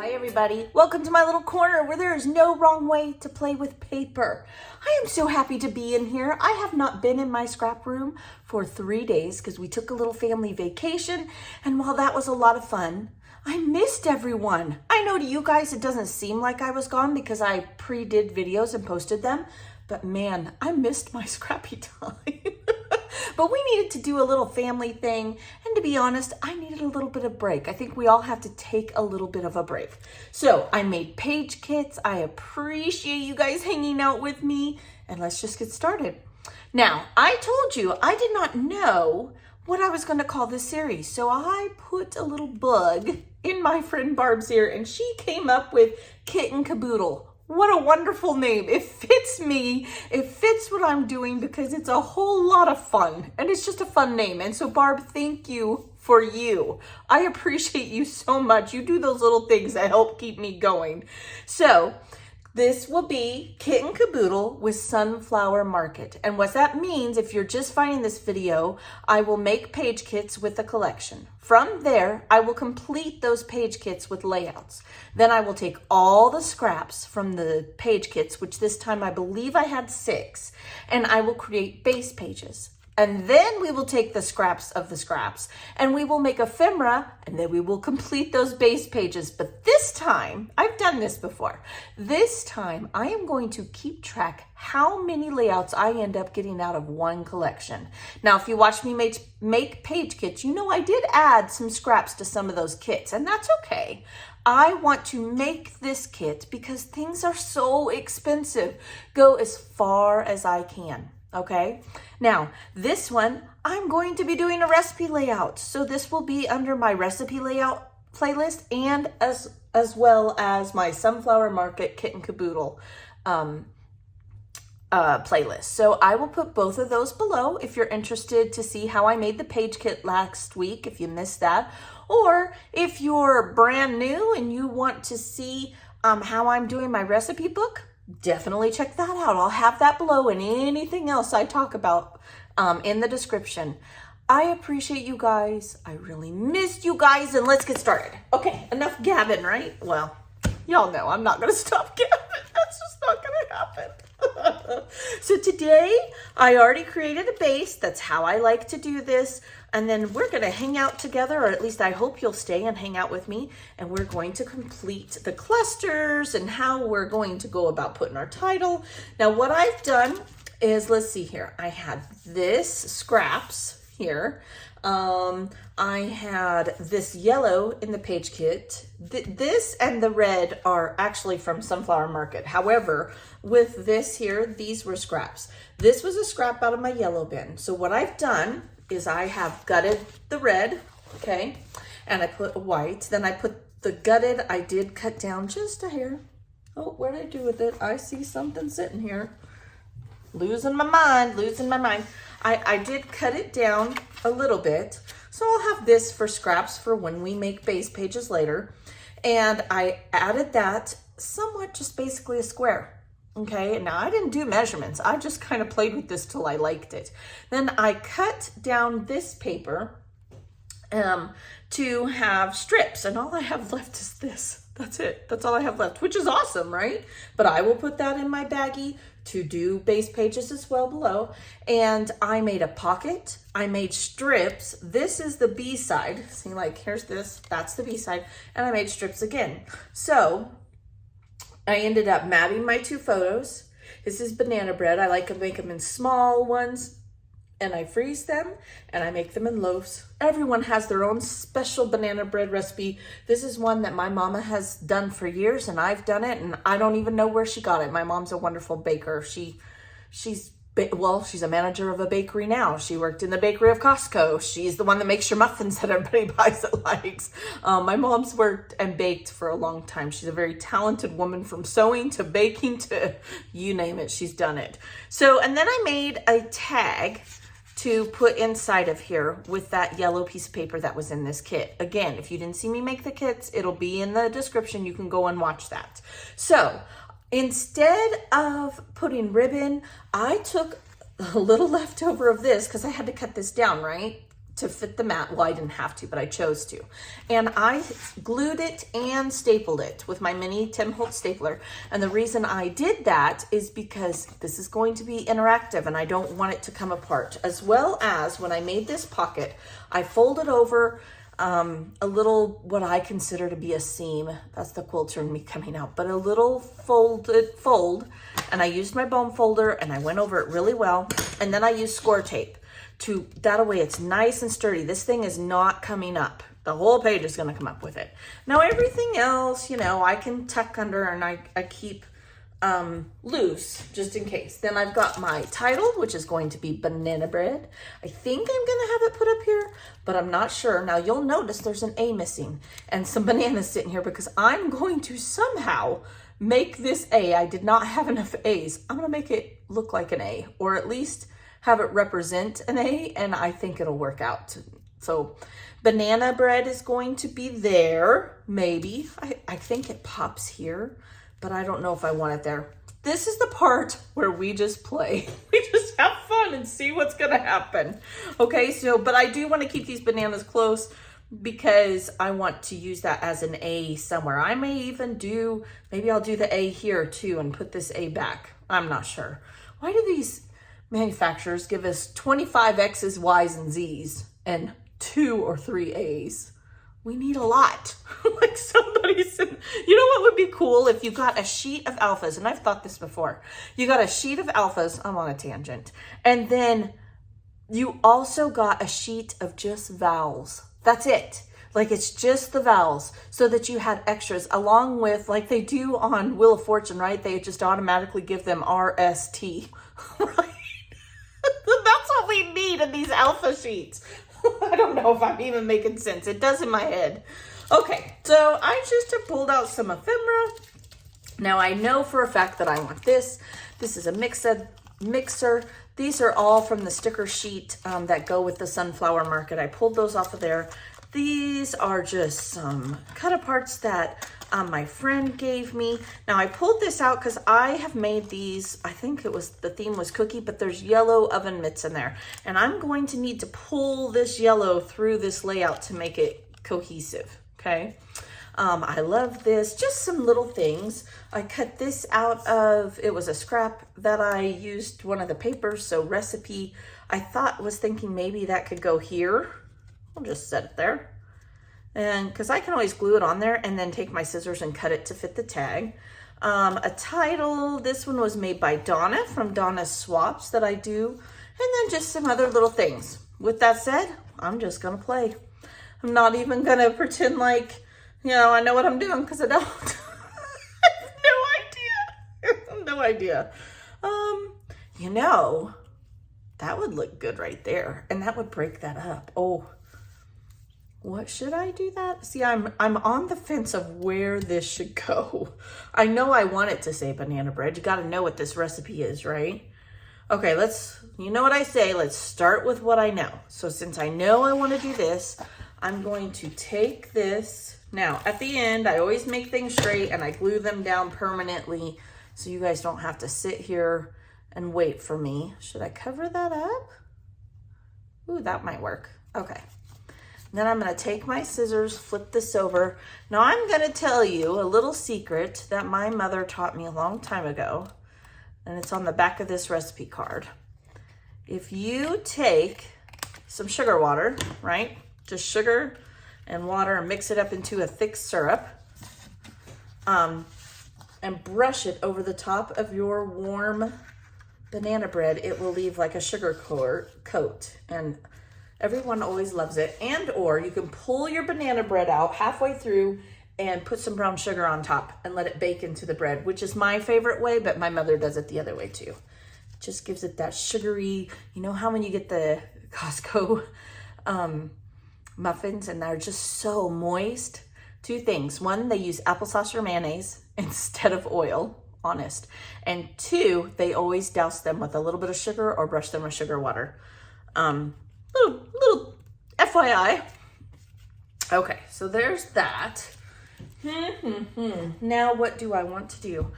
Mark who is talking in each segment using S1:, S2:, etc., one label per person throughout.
S1: Hi everybody, welcome to my little corner where there is no wrong way to play with paper. I am so happy to be in here. I have not been in my scrap room for 3 days because we took a little family vacation, and while that was a lot of fun, I missed everyone. I know to you guys it doesn't seem like I was gone because I pre-did videos and posted them, but man, I missed my scrappy time. But we needed to do a little family thing, and to be honest, I needed a little bit of break. I think we all have to take a little bit of a break. So I made page kits. I appreciate you guys hanging out with me, and let's just get started. Now, I told you I did not know what I was going to call this series, so I put a little bug in my friend Barb's ear, and she came up with Kitten Caboodle. What a wonderful name. It fits me. It fits what I'm doing because it's a whole lot of fun and it's just a fun name. And so Barb, thank you for you. I appreciate you so much. You do those little things that help keep me going. So this will be Kitten Caboodle with Sunflower Market. And what that means, if you're just finding this video, I will make page kits with a collection. From there, I will complete those page kits with layouts. Then I will take all the scraps from the page kits, which this time I believe I had 6, and I will create base pages. And then we will take the scraps of the scraps and we will make ephemera, and then we will complete those base pages. But this time, I've done this before. This time I am going to keep track how many layouts I end up getting out of one collection. Now, if you watch me make page kits, you know I did add some scraps to some of those kits, and that's okay. I want to make this kit because things are so expensive. Go as far as I can. Okay, now this one, I'm going to be doing a recipe layout. So this will be under my recipe layout playlist and as well as my Sunflower Market Kitten Caboodle playlist. So I will put both of those below if you're interested to see how I made the page kit last week, if you missed that, or if you're brand new and you want to see how I'm doing my recipe book. Definitely check that out. I'll have that below and anything else I talk about in the description. I appreciate you guys. I really missed you guys, and let's get started. Okay, enough gabbing, right? Well, y'all know I'm not going to stop gabbing. That's just not going to happen. So today, I already created a base. That's how I like to do this. And then we're going to hang out together, or at least I hope you'll stay and hang out with me. And we're going to complete the clusters and how we're going to go about putting our title. Now, what I've done is, let's see here. I had this scraps here. I had this yellow in the page kit. This and the red are actually from Sunflower Market. However, with this here, these were scraps. This was a scrap out of my yellow bin. So what I've done is I have gutted the red, okay, and I put a white. Then I put the gutted, I did cut down just a hair. Oh, what did I do with it? I see something sitting here. Losing my mind. I did cut it down a little bit. So I'll have this for scraps for when we make base pages later. And I added that somewhat, just basically a square. Okay, now I didn't do measurements. I just kind of played with this till I liked it. Then I cut down this paper to have strips, and all I have left is this. That's it. That's all I have left, which is awesome, right? But I will put that in my baggie to do base pages as well below. And I made a pocket. I made strips. This is the B side. See, like, here's this. That's the B side. And I made strips again. So I ended up mapping my 2 photos. This is banana bread. I like to make them in small ones, and I freeze them and I make them in loaves. Everyone has their own special banana bread recipe. This is one that my mama has done for years, and I've done it, and I don't even know where she got it. My mom's a wonderful baker. She's a manager of a bakery now. She worked in the bakery of Costco. She's the one that makes your muffins that everybody buys and likes. My mom's worked and baked for a long time. She's a very talented woman, from sewing to baking to you name it, she's done it. So, and then I made a tag to put inside of here with that yellow piece of paper that was in this kit. Again, if you didn't see me make the kits, it'll be in the description. You can go and watch that. So instead of putting ribbon, I took a little leftover of this because I had to cut this down, right? to fit the mat. Well, I didn't have to, but I chose to. And I glued it and stapled it with my mini Tim Holtz stapler. And the reason I did that is because this is going to be interactive and I don't want it to come apart. As well as when I made this pocket, I folded over a little, what I consider to be a seam. That's the quilter in me coming out, but a little fold, and I used my bone folder and I went over it really well. And then I used score tape to, that way it's nice and sturdy. This thing is not coming up. The whole page is gonna come up with it. Now everything else, you know, I can tuck under and I keep loose just in case. Then I've got my title, which is going to be Banana Bread. I think I'm gonna have it put up here, but I'm not sure. Now you'll notice there's an A missing and some bananas sitting here because I'm going to somehow make this A. I did not have enough A's. I'm gonna make it look like an A, or at least have it represent an A, and I think it'll work out. So banana bread is going to be there, maybe. I think it pops here, but I don't know if I want it there. This is the part where we just play. We just have fun and see what's gonna happen. Okay, so, but I do wanna keep these bananas close because I want to use that as an A somewhere. I may even do, maybe I'll do the A here too and put this A back. I'm not sure. Why do these manufacturers give us 25 X's, Y's, and Z's and 2 or 3 A's? We need a lot. Like somebody said, you know what would be cool if you got a sheet of alphas, and I've thought this before. You got a sheet of alphas, I'm on a tangent, and then you also got a sheet of just vowels. That's it. Like it's just the vowels, so that you had extras along with, like they do on Wheel of Fortune, right? They just automatically give them RST, right? That's what we need in these alpha sheets. I don't know if I'm even making sense. It does in my head. Okay, so I just have pulled out some ephemera. Now I know for a fact that I want this. This is a mixer. These are all from the sticker sheet that go with the Sunflower Market. I pulled those off of there. These are just some cut-aparts that my friend gave me. Now I pulled this out because I have made these, I think it was, the theme was cookie, but there's yellow oven mitts in there. And I'm going to need to pull this yellow through this layout to make it cohesive, okay? I love this, just some little things. I cut this out of, it was a scrap that I used one of the papers, so recipe. I was thinking maybe that could go here. I'll just set it there. And because I can always glue it on there and then take my scissors and cut it to fit the tag. A title, this one was made by Donna from Donna's Swaps that I do. And then just some other little things. With that said, I'm just gonna play. I'm not even gonna pretend like, you know, I know what I'm doing because I don't. I have no idea. You know, that would look good right there. And that would break that up. Oh. What should I do that? See, I'm on the fence of where this should go. I know I want it to say banana bread. You got to know what this recipe is, right? Okay, you know what I say, let's start with what I know. So since I know I want to do this, I'm going to take this. Now, at the end, I always make things straight and I glue them down permanently so you guys don't have to sit here and wait for me. Should I cover that up? Ooh, that might work. Okay. Then I'm going to take my scissors, flip this over. Now I'm going to tell you a little secret that my mother taught me a long time ago, and it's on the back of this recipe card. If you take some sugar water, right? Just sugar and water and mix it up into a thick syrup, and brush it over the top of your warm banana bread, it will leave like a sugar coat. And everyone always loves it. And or you can pull your banana bread out halfway through and put some brown sugar on top and let it bake into the bread, which is my favorite way, but my mother does it the other way too. It just gives it that sugary, you know how when you get the Costco muffins and they're just so moist? Two things. One, they use applesauce or mayonnaise instead of oil, honest. And two, they always douse them with a little bit of sugar or brush them with sugar water. Little FYI. Okay, so there's that. Now what do I want to do?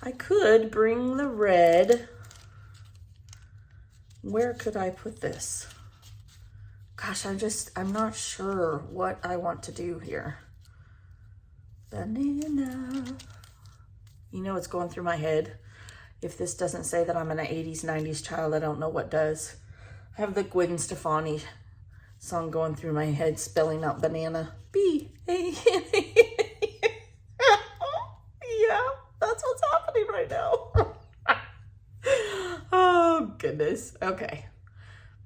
S1: I could bring the red. Where could I put this? Gosh, I'm not sure what I want to do here. Banana. You know what's going through my head? If this doesn't say that I'm an 80s, 90s child, I don't know what does. I have the Gwen Stefani song going through my head, spelling out banana. B-A-N-A. Yeah, that's what's happening right now. Oh, goodness. Okay.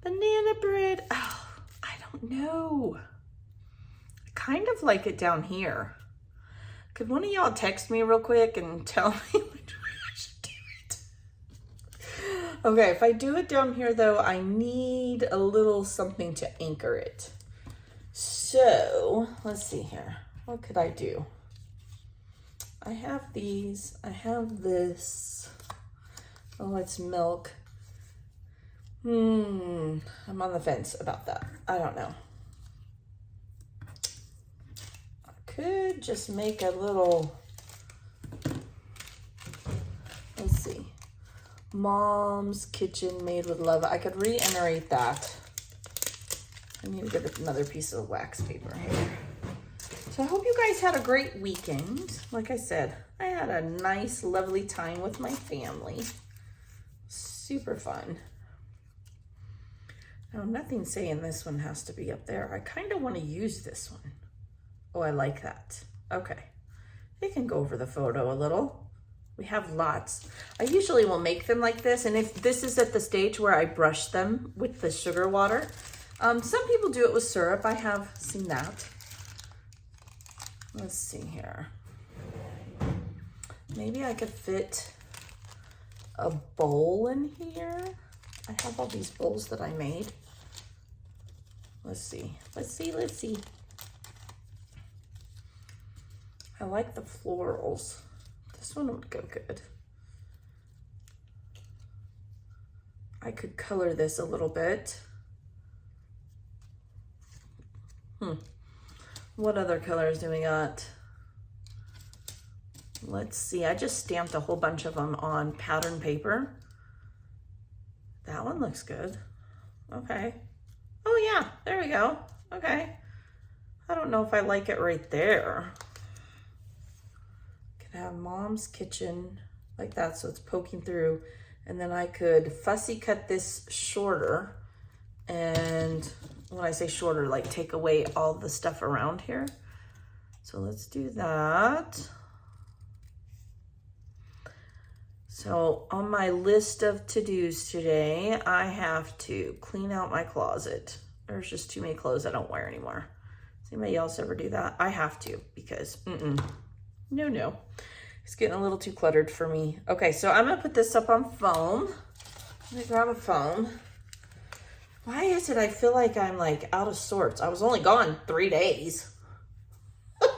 S1: Banana bread. Oh, I don't know. I kind of like it down here. Could one of y'all text me real quick and tell me which way I should do it? Okay, if I do it down here though, I need a little something to anchor it. So, let's see here. What could I do? I have these, I have this. Oh, it's milk. I'm on the fence about that. I don't know. I could just make a little, let's see, Mom's Kitchen Made with Love. I could reiterate that. I need to get another piece of wax paper here. So I hope you guys had a great weekend. Like I said, I had a nice, lovely time with my family. Super fun. Now, nothing saying this one has to be up there. I kind of want to use this one. Oh, I like that. Okay. They can go over the photo a little. We have lots. I usually will make them like this. And if this is at the stage where I brush them with the sugar water, some people do it with syrup. I have seen that. Let's see here. Maybe I could fit a bowl in here. I have all these bowls that I made. Let's see. Let's see. Let's see. I like the florals. This one would go good. I could color this a little bit. What other colors do we got? Let's see. I just stamped a whole bunch of them on pattern paper. That one looks good. Okay. Oh yeah, there we go. Okay. I don't know if I like it right there. Could have Mom's Kitchen like that so it's poking through. And then I could fussy cut this shorter. And when I say shorter, like take away all the stuff around here. So let's do that. So on my list of to-dos today, I have to clean out my closet. There's just too many clothes I don't wear anymore. Does anybody else ever do that? I have to because no. It's getting a little too cluttered for me. Okay, so I'm gonna put this up on foam. Let me grab a foam. Why is it I feel like I'm like out of sorts? I was only gone 3 days. It's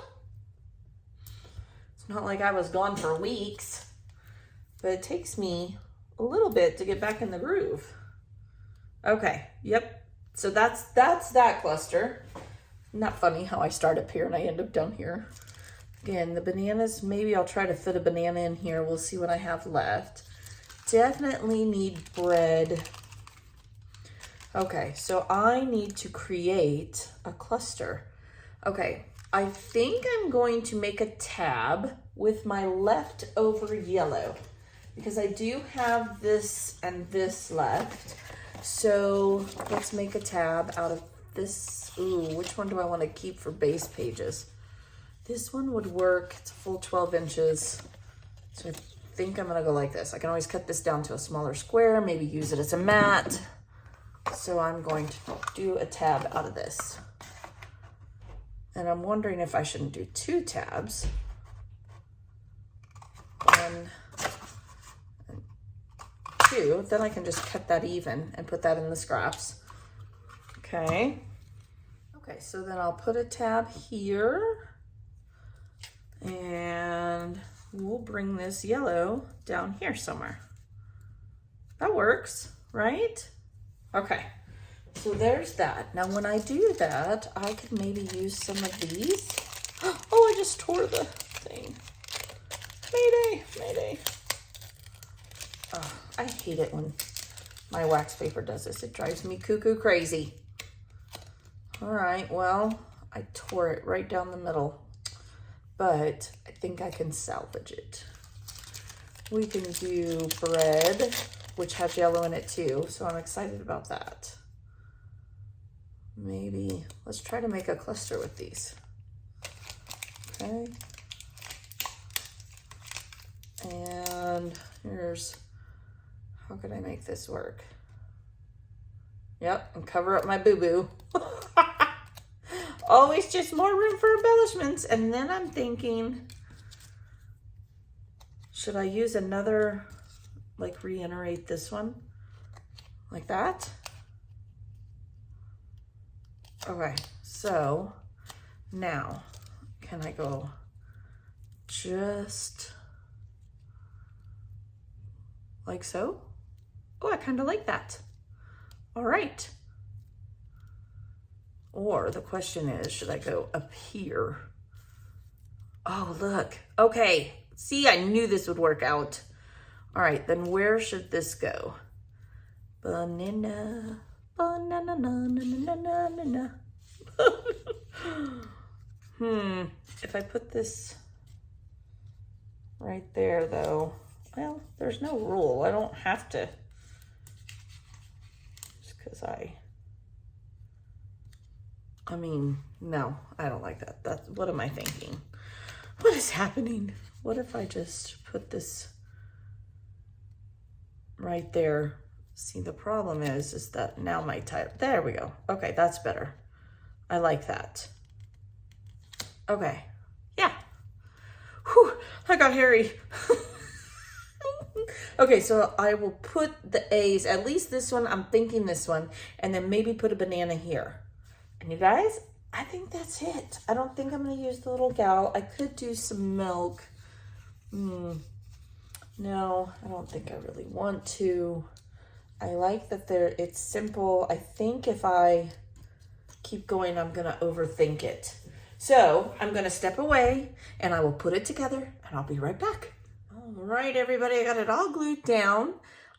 S1: not like I was gone for weeks. But it takes me a little bit to get back in the groove. Okay, yep. So that's that cluster. Isn't that funny how I start up here and I end up down here? Again, the bananas, maybe I'll try to fit a banana in here. We'll see what I have left. Definitely need bread. Okay, so I need to create a cluster. Okay, I think I'm going to make a tab with my leftover yellow because I do have this and this left. So let's make a tab out of this. Ooh, which one do I want to keep for base pages? This one would work. It's a full 12 inches. So I think I'm gonna go like this. I can always cut this down to a smaller square, maybe use it as a mat. So I'm going to do a tab out of this. And I'm wondering if I shouldn't do 2 tabs. 1 and 2. Then I can just cut that even and put that in the scraps. Okay. Okay, so then I'll put a tab here. And we'll bring this yellow down here somewhere. That works, right? Okay, so there's that. Now when I do that, I could maybe use some of these. Oh, I just tore the thing. Mayday, mayday. Oh, I hate it when my wax paper does this. It drives me cuckoo crazy. All right, well, I tore it right down the middle, but I think I can salvage it. We can do bread, which has yellow in it too, so I'm excited about that. Maybe, let's try to make a cluster with these. Okay. And here's, how could I make this work? Yep, and cover up my boo-boo. Always just more room for embellishments. And then I'm thinking, should I use another, like reiterate this one? Like that? Okay, so now can I go just like so? Oh, I kind of like that. All right. Or the question is, should I go up here? Oh, look. Okay. See, I knew this would work out. All right, then where should this go? Banana, banana, banana, banana. If I put this right there, though, well, there's no rule. I don't have to. Just because I mean, no, I don't like that. That's, what am I thinking? What is happening? What if I just put this right there? See, the problem is that now my type, there we go. Okay, that's better. I like that. Okay, yeah. Whew, I got hairy. Okay, so I will put the A's, at least this one, I'm thinking this one, and then maybe put a banana here. And you guys, I think that's it. I don't think I'm gonna use the little gal. I could do some milk. No, I don't think I really want to. I like that it's simple. I think if I keep going, I'm gonna overthink it. So I'm gonna step away and I will put it together and I'll be right back. All right, everybody, I got it all glued down.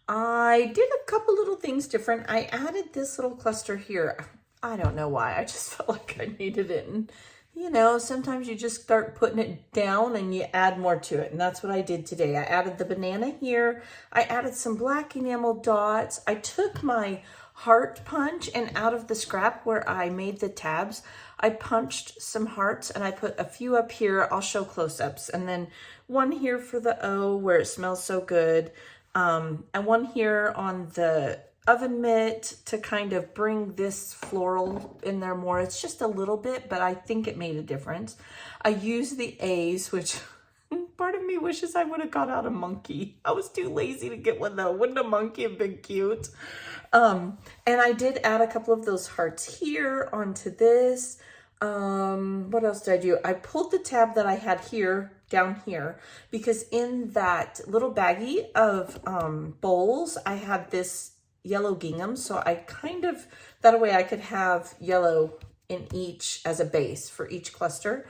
S1: I did a couple little things different. I added this little cluster here. I don't know why, I just felt like I needed it. And you know, sometimes you just start putting it down and you add more to it. And that's what I did today. I added the banana here. I added some black enamel dots. I took my heart punch and out of the scrap where I made the tabs, I punched some hearts and I put a few up here. I'll show close-ups. And then one here for the O where it smells so good. And one here on the oven mitt to kind of bring this floral in there more. It's just a little bit, but I think it made a difference. I used the A's, which part of me wishes I would have got out a monkey. I was too lazy to get one though. Wouldn't a monkey have been cute? And I did add a couple of those hearts here onto this. What else did I do? I pulled the tab that I had here down here because in that little baggie of bowls, I had this yellow gingham, so I kind of, that way I could have yellow in each as a base for each cluster,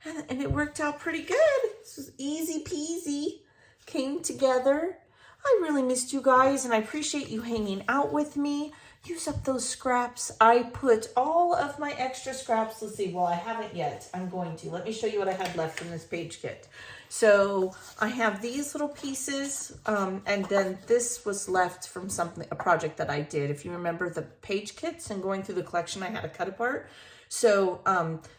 S1: and it worked out pretty good. This was easy peasy, came together. I really missed you guys, and I appreciate you hanging out with me. Use up those scraps. I put all of my extra scraps, let's see, well, I haven't yet. I'm going to. Let me show you what I had left in this page kit. So I have these little pieces, and then this was left from something, a project that I did. If you remember the page kits and going through the collection, I had to cut apart. So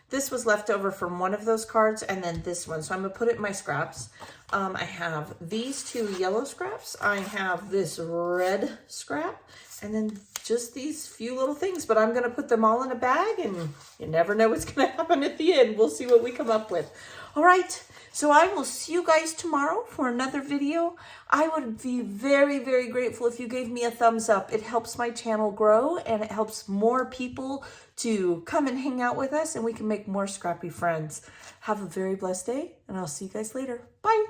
S1: this was left over from one of those cards, and then this one. So I'm gonna put it in my scraps. I have these two yellow scraps. I have this red scrap, and then just these few little things, but I'm gonna put them all in a bag, and you never know what's gonna happen at the end. We'll see what we come up with. All right, so I will see you guys tomorrow for another video. I would be very, very grateful if you gave me a thumbs up. It helps my channel grow, and it helps more people to come and hang out with us, and we can make more scrappy friends. Have a very blessed day, and I'll see you guys later. Bye.